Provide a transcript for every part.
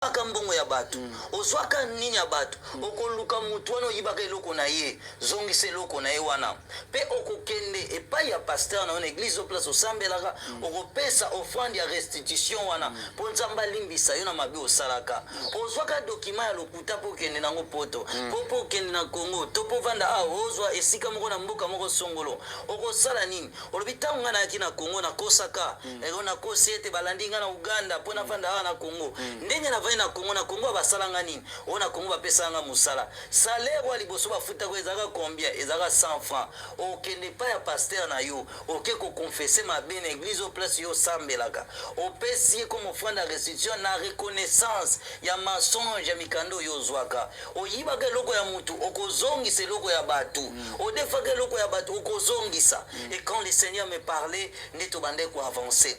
mbongo ya bato ozwaka nini ya bato okoluka mutu wana oyibaka eloko na ye zongisa eloko na ye wana mpe okokende epai ya pasteur na yo na eglize place osambelaka okopesa offrande ya restitution wana mpo nzambe alimbisa yo na mabe osalaka ozwaka dokima ya lokuta mpo okende nango poto mpo okende na Congo to mpo vanda awa ozwa esika moko na mboka moko songolo okosala nini olobi ntango nga nayaki na Congo nakosaka nakosi ete balandi nga na Uganda mpo navanda awa na Congo ndenge na na Congo basalanga nini ona Congo bapesanga musala salaire wa liboso bafuta ko ezaka combien ezaka 100 francs okende pa ya pasteur na yo oke ko confesser ma bien église au place yo sambelaka opesi comme offrande de restitution na reconnaissance ya mensonge ya mikando yo zwaka oyibaka eloko ya mutu okozongisa eloko ya batu odefaka eloko ya batu okozongisa et quand le Seigneur me parlait neto bande ko avancer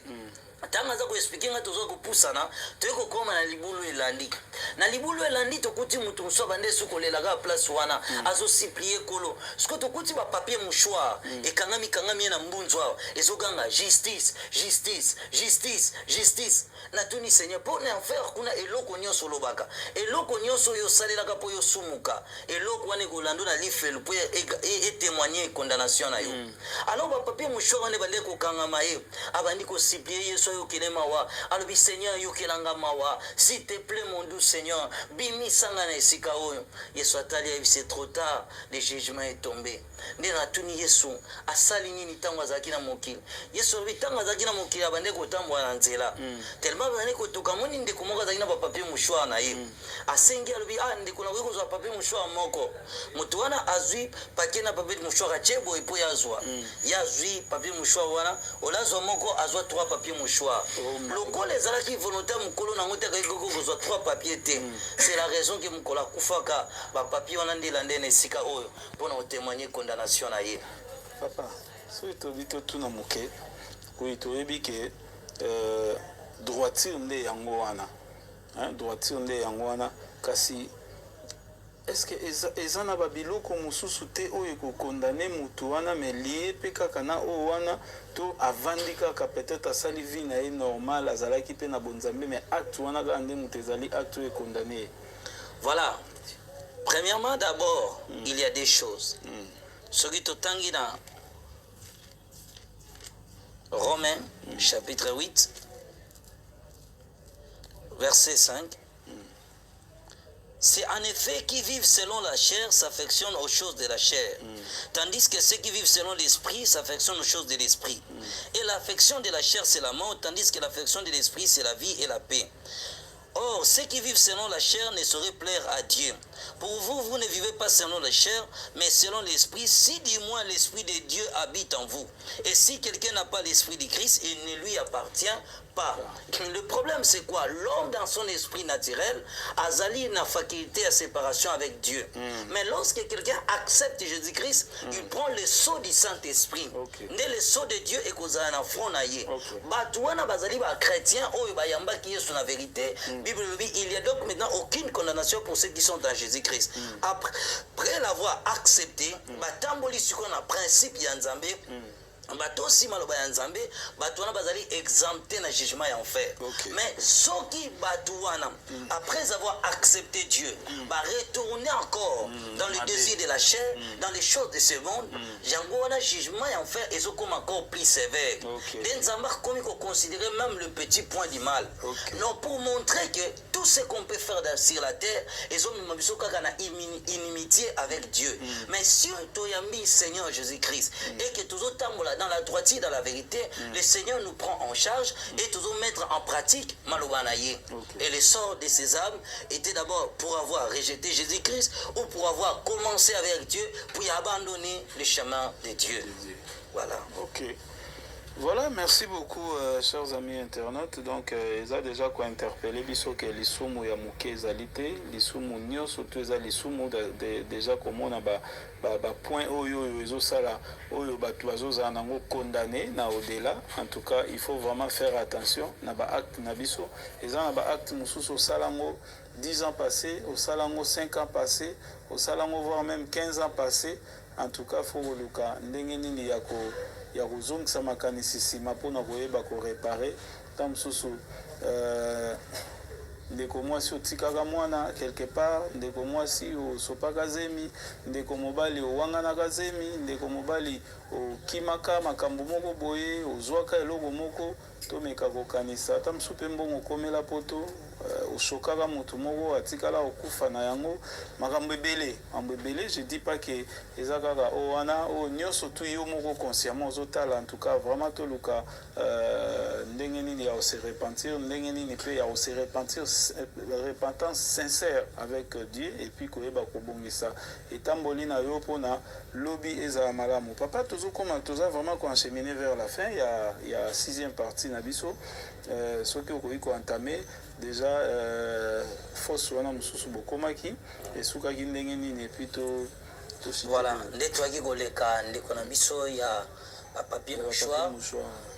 tanga za kuexpliquer nga tozo kupusana toyeko koma na libulu elandi na libulu elandi tokuti mutu muso bande sukolelaka place wana azo supplier kolo siko tokuti ba papier mouchoir ekangami na mbunzwa ezoganga justice justice justice justice na tuni Seigneur pour ne faire kuna eloko nyonso lobaka eloko nyonso yo salelaka po yo sumuka eloko wane kolando na lifelo po e témoigner condamnation na yo alors ba papier mouchoir wane bale ko kangama ye abandi ko supplier Yesu alors Seigneur yokelanga mawa s'il te plaît mon doux Seigneur bimi sanga na esika oyo Yesu atali c'est trop tard le jugement est tombé ndena tuni Yesu asali nini tango azaki na mokili Yesu bitango azaki na mokili abande kotambwa na nzela tellement bane kotoka moni ndeko moko azaki na papier mouchoir na ye asengi alobi ndeko na ko papier mouchoir moko mutu wana azwi paquet na papier mouchoir achebo epo yazwa yazwi papier mouchoir wana olazwa moko azwa 3 papier mouchoir lokola ezalaki volonté mokolo nango te akaki kozwa 3 papier te c'est la raison que mokolo akufaka bapapier wana ndela nde na esika oyo mpona kotémoigner condamnation na ye papa soki tobi totuna moke oyo toyebi ke droiture nde yango wana droiture nde yango wana kasi est-ce que eza na babiloko mosusu te oyo kokondane mutu wana me lie mpe kaka na oyo wana to avandi kaka peut-être asali vie na ye normal azalaki mpe na bonzambe mais acte wana kaka nde mutu ezali acte oyo ekondane ye voilà premièrement d'abord il y a des choses soki totangi na Romains chapitre 8 verset 5 c'est en effet qui vivent selon la chair s'affectionnent aux choses de la chair, tandis que ceux qui vivent selon l'esprit s'affectionnent aux choses de l'esprit. Et l'affection de la chair c'est la mort, tandis que l'affection de l'esprit c'est la vie et la paix. Or, ceux qui vivent selon la chair ne sauraient plaire à Dieu. Pour vous, vous ne vivez pas selon la chair, mais selon l'esprit, si du moins l'esprit de Dieu habite en vous. Et si quelqu'un n'a pas l'esprit de Christ, il ne lui appartient pas. Le problème, c'est quoi? L'homme, dans son esprit naturel, azali na faculté à séparation avec Dieu. Mais lorsque quelqu'un accepte Jésus-Christ, il prend le sceau du Saint-Esprit. Le sceau de Dieu est causé en front na ye. Batouana bazali ba chrétien, oyo bayamba qui est sur la vérité. Bible dit, il y a donc maintenant aucune condamnation pour ceux qui sont dans Jésus-Christ. Après l'avoir accepté, batamboli sur un principe yanzambe. Bato si maloba ya nzambe bato wana bazali exempté na jugement et enfer. Mais soki bato wana après avoir accepté Dieu va retourner encore dans le désir de la chair, dans les choses de ce monde, jango wana jugement et enfer ezo comme encore plus sévère. Nzamba comme il considérer même le petit point du mal. Non, pour montrer que tout ce qu'on peut faire sur la terre ezo mimabiso kaka na inimitié avec Dieu. Mais si to yambi Seigneur Jésus-Christ et que tous autant dans la droiture, dans la vérité, le Seigneur nous prend en charge et toujours mettre en pratique Malobanaye. Et le sort de ces âmes était d'abord pour avoir rejeté Jésus-Christ ou pour avoir commencé avec Dieu, puis abandonner le chemin de Dieu. Voilà. Ok. Voilà, merci beaucoup, chers amis internautes. Donc, ils ont déjà quoi interpellé, biso que les soumou ya muke ezalité, les soumou nyo surtout les soumou déjà comment on a point oyo oyo sala oyo batu bazoza nango condamné na au-delà. En tout cas, il faut vraiment faire attention na ba acte na biso. Ils ont ba acte mususu salango 10 ans passés, au salango 5 ans passés, au salango voire même 15 ans passés. En tout cas, faut luka ndenge nini ya kuzongisa makanisisima mpona koyeba korepare ta mosusu ndeko mwasi otikaka mwana quelque part, ndeko mwasi osopaka zemi, ndeko mobali owanganaka zemi, ndeko mobali okimaka makambo moko boye, ozwaka eloko moko, tomeka kokanisa ata mosusu mpe mbongo okomela poto, osokaka moto moko atikala okufa na yango, makambo ebele. Makambo ebele, je dis pas que eza kaka o wana o nyonso tu yo moko consciemment ozotala, en tout cas vraiment toluka ndenge nini ya se repentir, ndenge nini pe ya se repentir, repentance sincère avec Dieu, et puis koyeba kobongisa etamboli na yo pona lobby ezala malamu. Papa, toza vraiment encheminer vers la fin, il y a 6e partie na biso, ce que okoki koentame déjà force wana mosusu bokomaki esukaki ndenge nini, et puis voilà, nde toaki koleka ndeko na biso ya papier mouchoir.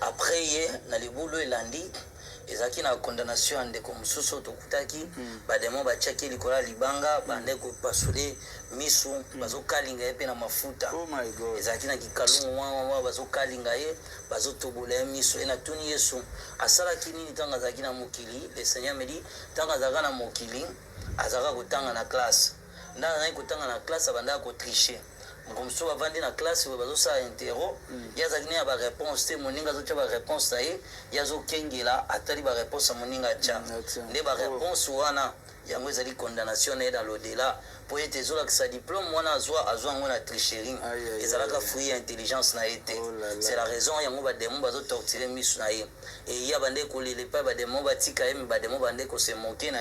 Après ye na libulu elandi ezaki na condamnation ya ndeko mosusu tokutaki bademo batiaki likolo ya libanga bande kopasule misu bazokalinga ye mpe na mafuta. Ezalaki na kikalungu mwa bazokalinga ye bazotobola ye misu ye natuni yesu asalaki nini ntango azalaki na mokili. Le Seigneur me dit ntango azalaka na mokili azalaka kotanga na classe, ntango azalaki kotanga na classe abandaka kotriche. Comme ça, avant de la classe, vous avez ça interro. Il y a des réponses, il y a des réponses, il y a des réponses à mon inga. Les réponses, il y a des condamnations dans l'au-delà. Pour être que sa diplôme, moi, on a tricherie. Et ça a fouillé l'intelligence. C'est la raison, il y a des démons qui torturer mis. Et il y a des collègues, les démons qui se moquent. Il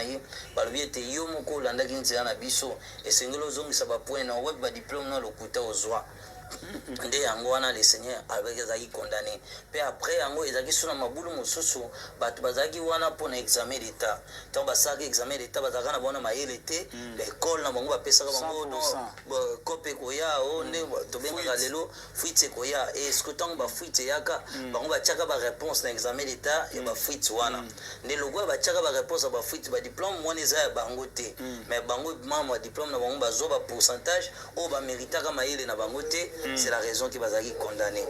y a des biso et c'est ngolo zongi ça va point na web ba diplôme na lokuta ozwa nde yango wana le Seigneur avec ezaki condamné pe après yango ezaki suna mabulu mosusu bato bazaki wana pona examen d'état tant basaki examen d'état bazaka na bona mayele te l'école na bango bapesaka bango no kope koya o nde to benga lelo fuite koya et ce que tant ba fuite yaka bango batiaka ba réponse na examen d'état et ba fuite wana nde logo batiaka ba réponse ba fuite ba diplôme mwana eza bango te mais bango mama diplôme na bango bazo ba pourcentage o ba méritaka mayele na bango te. C'est la raison qui va être condamné.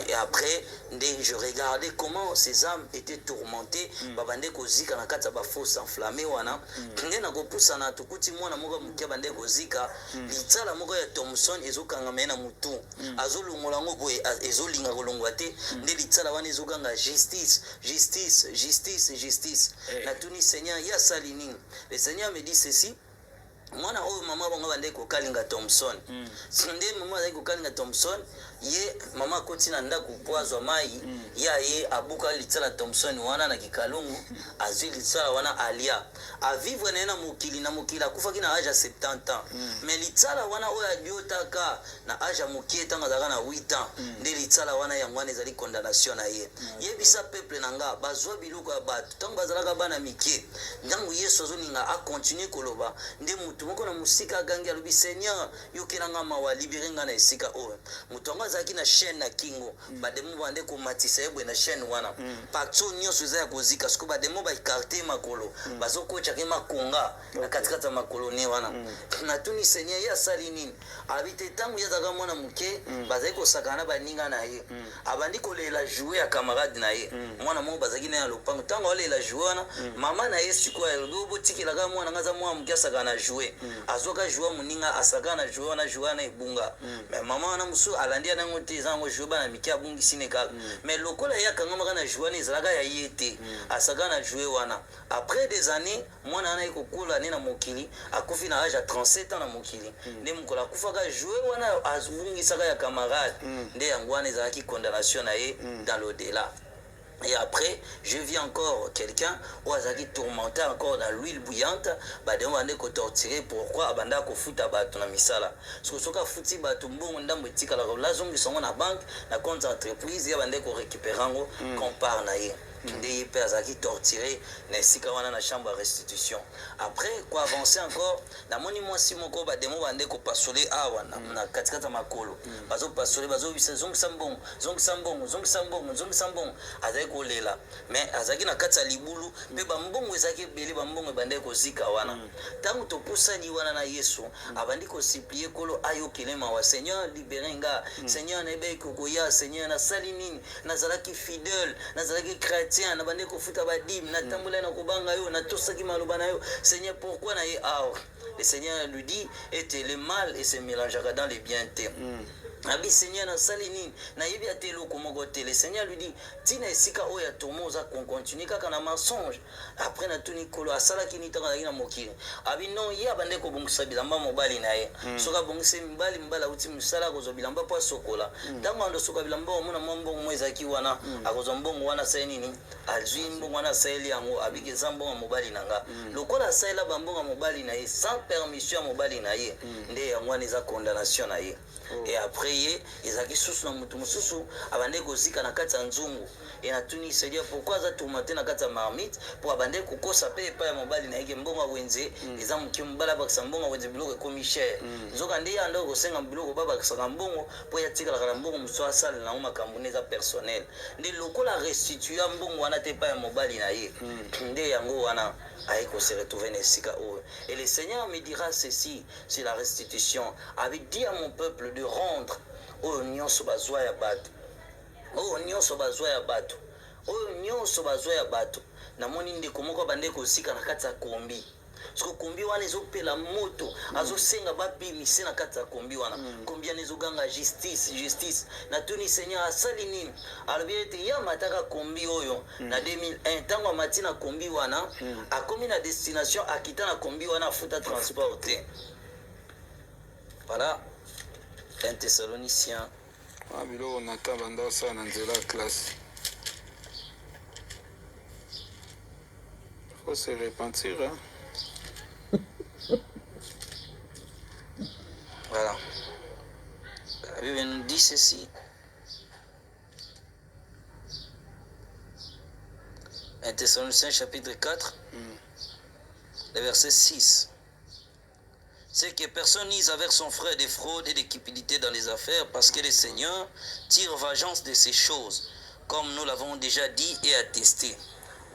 Et après, je regardais comment ces âmes étaient tourmentées. Babande kozika na kata ba fosse enflammée wana. Nge na kopusa na tukuti mwana moko mukia bande kozika. Litala moko ya Thomson ezokanga mena mutu. Azolungola ngo boye ezolinga kolongwa te. Nde litala wana ezokanga justice, justice, justice, justice. Na tuni Seigneur ya salini. Le Seigneur me dit ceci. Mwana oyo mama bango bande kokalinga Thomson. Nde mama bande kokalinga Thomson, ye mama kotina ndako poazwa mai, ya ye abuka litala Thomson wana na kikalungu, azwi litala wana alia. A vivre na mokili na mokili akufaki na âge 70 ans. Mais litala wana oyo abiotaka na âge mokie tanga zaka na 8 ans. Nde litala wana yangwana ezali condamnation na ye. Ye bisa peuple nanga bazwa biluko ya batu. Tango bazalaka bana mike, ndango Yesu azoninga a continuer koloba, nde mutu moko na musika gangi alobi Seigneur yokelanga mawa libere nga na esika oyo mutu anga azalaki na chaîne na kingo bademo bande komatisa yebwe na chaîne wana patso nyonso eza ya kozika siko bademo baekarte makolo bazokochaki makonga na katikata makolo ne wana natuni Seigneur ye asali nini abite ntango ye azalaka mwana moke bazali kosakana na baninga na ye abandi kolela jouer ya camarade na ye mwana moko bazalaki na ya lopango ntango alela jouer wana mama na ye sikoyo alobi obotikelaka mwana nga aza mwana moke asakana na jouer azoka jouer muninga asaka na jouer na jouer na ebunga mais maman na musu alandia nango te zango jouer bana miki abungi sineka mais lokola ya kanga maka na jouer ne zalaka ya yete asaka na jouer wana après des années mwana na ekokula ne na mokili akufi na âge à 37 ans na mokili nde mukola akufaka jouer wana azungi saka ya camarade nde yangwana ezalaki condamnation na ye dans l'au-delà. Et après, je vis encore quelqu'un où Azaki tourmenté encore dans l'huile bouillante. Bah, de on ko torturer. Pourquoi Abanda ko futa bato na misala. So soka futi bato mbongo ndambo tika la zongi songo na banque, na compte entreprise ya bande ko récupérer ngo compare na ye. Nde pe Azaki torturé na sika wana na chambre de restitution. Après quoi avancer encore, na moni moi si moko ba demo bande ko pasole awa na katikata makolo. Bazo pasole bazo bisa zongi sambongo, zongi sambongo, zongi sambongo, zongi sambongo. Azaki kolela mais azaki na kati ya libulu mpe bambongo ezaki ebele bambongo ebandi kozika wana ntango topusani wana na Yesu abandi kosiplie kolo ayokele mawa Seigneur libere nga Seigneur nayebeki kokoya Seigneur nasali nini nazalaki fidèle nazalaki chrétien chrétien na bande kofuta badim na tambola na kobanga yo na tosaki maloba na yo Seigneur pourquoi na ye le Seigneur lui dit était le mal et se mélangera dans les bien termes. Abi Seigneur na salini na yebi atelo komoko te. Le Seigneur lui dit tina esika oya tomo za continue kaka na mensonge. Après na tuni kolo asala kini taka na mokili. Abi non ya bande ko bongisa bilamba mobali na ye. Soka bongisa mbali mbala uti musala ko zo bilamba pa sokola. Tango ndo soka bilamba omona mombo mweza ki wana akozo mbongo wana sai nini azwi mbongo wana sai yango abiki zambo mobali nanga. Lokola sai la bambonga mobali na ye sans permission mobali na ye. Nde yango ni za condamnation na ye. Et après ezaki susu na mutu mususu abande kozika na kati ya nzungu et na tuni Seigneur pourquoi za tourmenter na kati ya marmite pour abande kokosa pe pa ya mobali na yeke mbongo wenze eza muki mbala bakisa mbongo wenze biloko ekomi cher nzoka nde ya ndo kosenga biloko baba bakisa mbongo po ya tika la mbongo muso asala na makambo neza personnel nde lokola restituer mbongo wana te pa ya mobali na ye nde yango wana aiko se retrouver na esika oyo et le Seigneur me dira ceci sur la restitution avait dit à mon peuple de rendre oyo nyonso bazwa ya bato oyo nyonso bazwa ya bato oyo nyonso bazwa ya bato namoni ndeko moko bande kosika na kati ya kombi siko kombi wana ezopela moto azosenga babimise na kati ya kombi wana kombi wana ezoganga justice na tuni Seigneur asali nini alobi ete ya mataka kombi oyo na 2001 ntango amati na kombi wana akomi na destination akita na kombi wana afuta transport te voilà 1 Thessaloniciens. biloko nata banda osala na nzela ya classe faut se repentir hein? Voilà. La Bible nous dit ceci. 1 Thessaloniciens chapitre 4, le verset 6. C'est que personne n'ise avec son frère des fraudes et des cupidités dans les affaires, parce que le Seigneur tire vengeance de ces choses, comme nous l'avons déjà dit et attesté.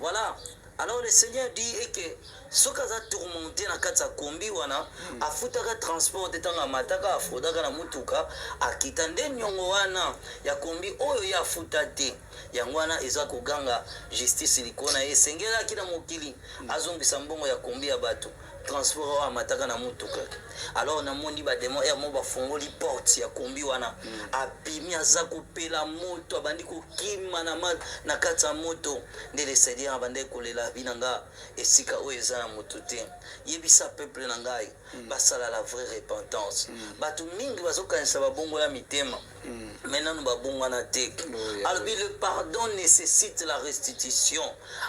Voilà. Alors le Seigneur dit que soka za tourmenté na kati ya kombi wana afutaka transport etanga mataka afudaka na mutuka akita nde nyongo wana ya kombi oyo ya afuta te yango wana eza koganga justice likona ye sengela kina mokili azombisa mbongo ya kombi ya bato transport wa mataka na mutuka alors na mondi ba demo ya mo bafongoli porte ya kombi wana abimi aza kopela moto abandi kokima na kati ya moto nde le Seigneur abandi kolela binanga esika oyo eza na moto te yebisa peuple na ngai basala la vraie repentance bato mingi bazokanisa babongo ya mitema maintenant nous babongo na te alobi le pardon nécessite la restitution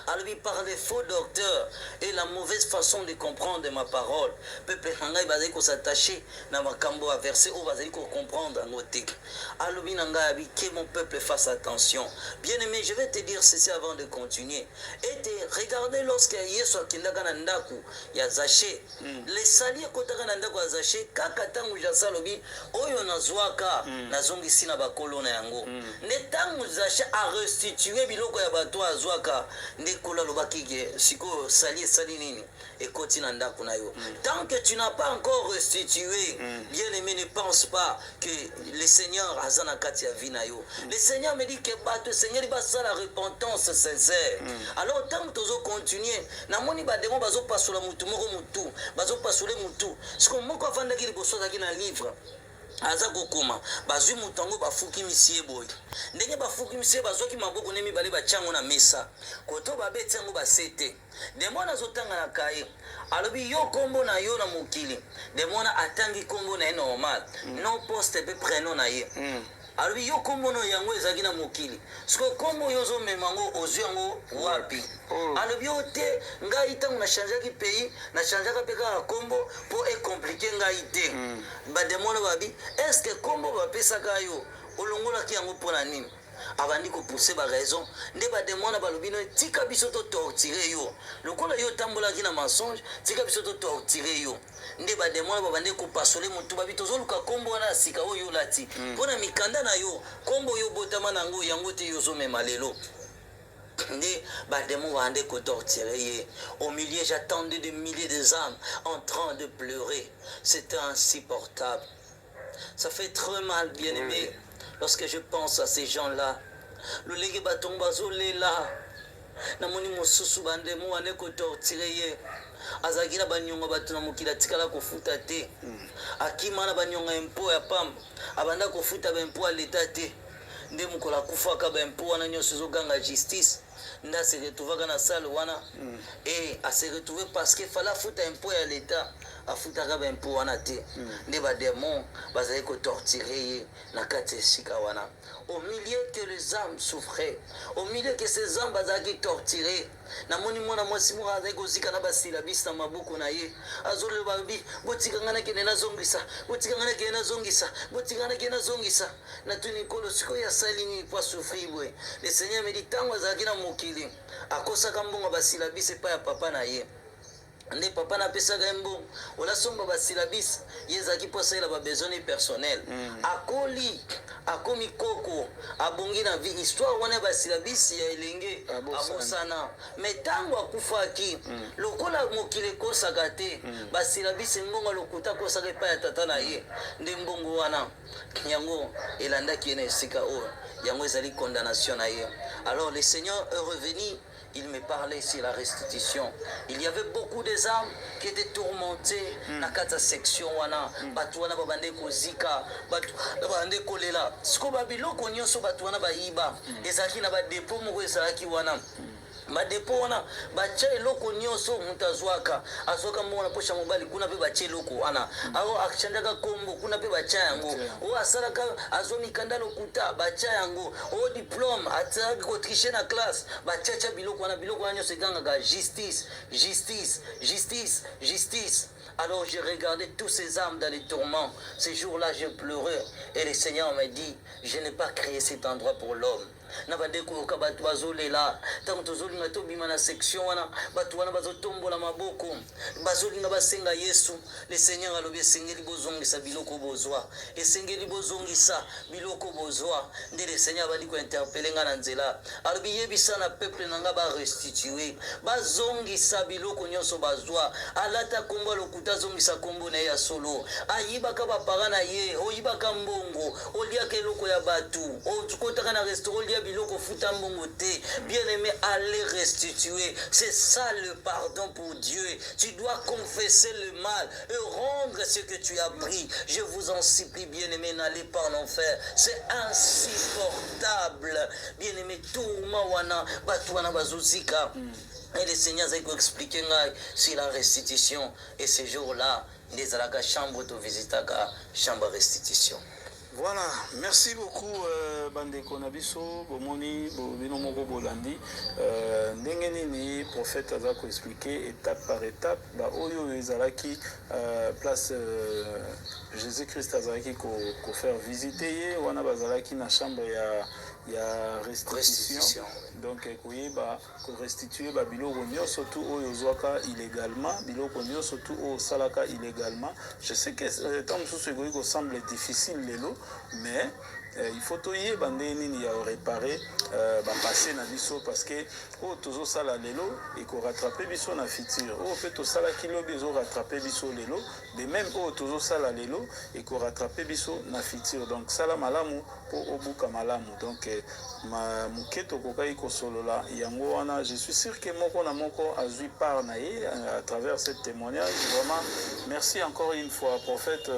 alobi par les faux docteurs et la mauvaise façon de comprendre ma parole peuple na ngai bazali s'attacher na makambo a verset où bazali comprendre en te alobi na ngai abi que mon peuple fasse attention bien aimé je vais te dire ceci avant de continuer et te regarder lorsque Yesu akindaka na ndaku ya Zaché les sali akotaka na ndaku ya Zaché kaka tangu jasa lobi oyo nazwaka nazongisi na bakolo na yango ne tangu Zaché a restituer biloko ya bato azwaka nde kola lobaki ke siko sali nini ekoti na ndaku na yo tant que tu n'as pas encore restitué bien aimé ne pense pas que le Seigneur azana kati ya vina yo le Seigneur me dit que bato Seigneur ba sa la repentance sincère alors tant que tozo continuer na moni ba demo bazo pasula mutu moko mutu bazo pasule mutu siko moko afanda ki liboso taki na livre aza kokoma bazwi mutango bafuki misie boy ndenge bafuki misie bazwaki maboko ne mibale bachango na mesa koto babeti yango basete demona azotanga na kaye alobi yo kombo na yo na mokili demona atangi kombo na ye normal non poste pe prénom na ye alobi yo kombo no yango ezaki na mokili siko kombo yo ozomema yango ozwi yango wapi alobi yo te ngai ntango nachangeaki pays nachangeaka mpe kaka kombo mpo ecomplike ngai te bademona babi estce kombo bapesaka yo olongolaki yango mpo na nini abandi kopousse baraison nde bademona balobi no tika biso totortire yo lokola yo otambolaki na mensonge tika biso totortire yo nde bademona babandi kopasole motu babi tozoluka kombo wana ya sika oyo olati mpo na mikanda na yo kombo oyo obotama na yango yango te yo ozomema lelo nde bademo bande kotortire ye au milieu j'attendais des milliers de âmes en train de pleurer c'était insupportable ça fait très mal bien aimé lorsque je pense à ces gens-là le lege baton bazolela namoni mosusu bandemo wane kotortire ye azalaki na banyonga bato na mokili atikala kofuta te akima na banyonga impo ya pamba abanda kofuta baimpo ya leta te nde mokolo akufaka baimpo wana nyonso ezoganga justice nde ase retrouvaka na sale wana e ase retrouve parce que fala afuta impo ya leta afutaka baimpo wana te nde bademon bazali kotortire ye na kati ya esika wana au milieu que les âmes souffraient au milieu que ces âmes bazalaki torturé namoni mwana mwasi moko azali kozika na basilabisi na maboko na ye azoloba bi botikanga nakende nazongisa botikanga nakende nazongisa botikanga nakende nazongisa natuni nkolo sikoyo asali nini po asufri boye le seigneur me dit ntango azalaki na mokili akosaka mbongo basilabisi epai ya papa na ye nde papa napesaka ye mbongo olasomba basilabisi ye ezalaki mpo asalela babesoin personnel akoli akomi koko abongi na vie histoire wana ya basilabisi ya elenge abosana me ntango akufaki lokola mokili ekosaka te basilabisi mbongo lokuta akosaka epai ya tata na ye nde mbongo wana yango elandaki ye na esika oyo yango ezali condamnation na ye alors le seigneur est revenu. Il me parlait sur la restitution. Il y avait beaucoup des âmes qui étaient tourmentées dans cette section. Batouana babande kozika, babande kolela. Siko babilo konyo so batouana ba iba. Ezaki na ba depo moko ezaki wana. Badepo wana bacha eloko nyonso mutu azwaka mbongo na posha mobali kuna mpe bacha eloko wana ao achanjaka kombo kuna mpe bacha yango o asalaka azwa mikanda lokuta bacha yango o diplôme asalaki kotriche na classe bachacha biloko wana nyonso ekangaka justice justice justice justice. Alors j'ai regardé tous ces âmes dans les tourments. Ces jours-là, j'ai pleuré. Et le Seigneur m'a dit, je n'ai pas créé cet endroit pour l'homme. Na bandeko ka bato bazolela tango tozolinga tobima na section wana bato wana bazotombola maboko bazolinga basenga Yesu. Le Seigneur alobi esengeli bozongisa biloko bozwa esengeli bozongisa biloko bozwa nde le Seigneur bali ko interpeller nga na nzela alobi yebisa na peuple nanga ba restituer bazongisa biloko nyonso bazwa alata kombo lokuta zongisa kombo na ya solo ayibaka bapara na ye oyibaka mbongo oliaka eloko ya batu okotaka na restaurant biloko futa mbongo te. Bien-aimé, allez restituer. C'est ça le pardon pour Dieu. Tu dois confesser le mal et rendre ce que tu as pris. Je vous en supplie, bien-aimé, n'allez pas en enfer. C'est insupportable. Bien-aimé, tourma wana batwana bazuzika. Et le Seigneur a expliqué sur la restitution. Et ce jour-là, les alaka chambre de visitaka chambre restitution. Voilà, merci beaucoup Bandeko Nabiso, Bomoni, Bobino Moko Bolandi. Ndenge nini prophète Azako expliqué étape par étape. Ba oyo ezalaki place Jésus-Christ Azaki ko faire visiter wana bazalaki na chambre ya restitution. Donc koyeba ko restituer ba biloko nyonso tout oyo zwaka illégalement, biloko nyonso tout oyo salaka illégalement. Je sais que tant mususu ko semble difficile lelo, mais il faut toyer bandé nini ya réparer passé na biso parce que o tozo sala lelo et ko rattraper biso na futur o peut to sala kilo biso rattraper biso lelo de même o tozo sala lelo et ko rattraper biso na futur donc sala malamu po obuka malamu donc ma muketo kokai ko solola yango wana je suis sûr que moko na moko azui par na ye à travers ce témoignage vraiment merci encore une fois prophète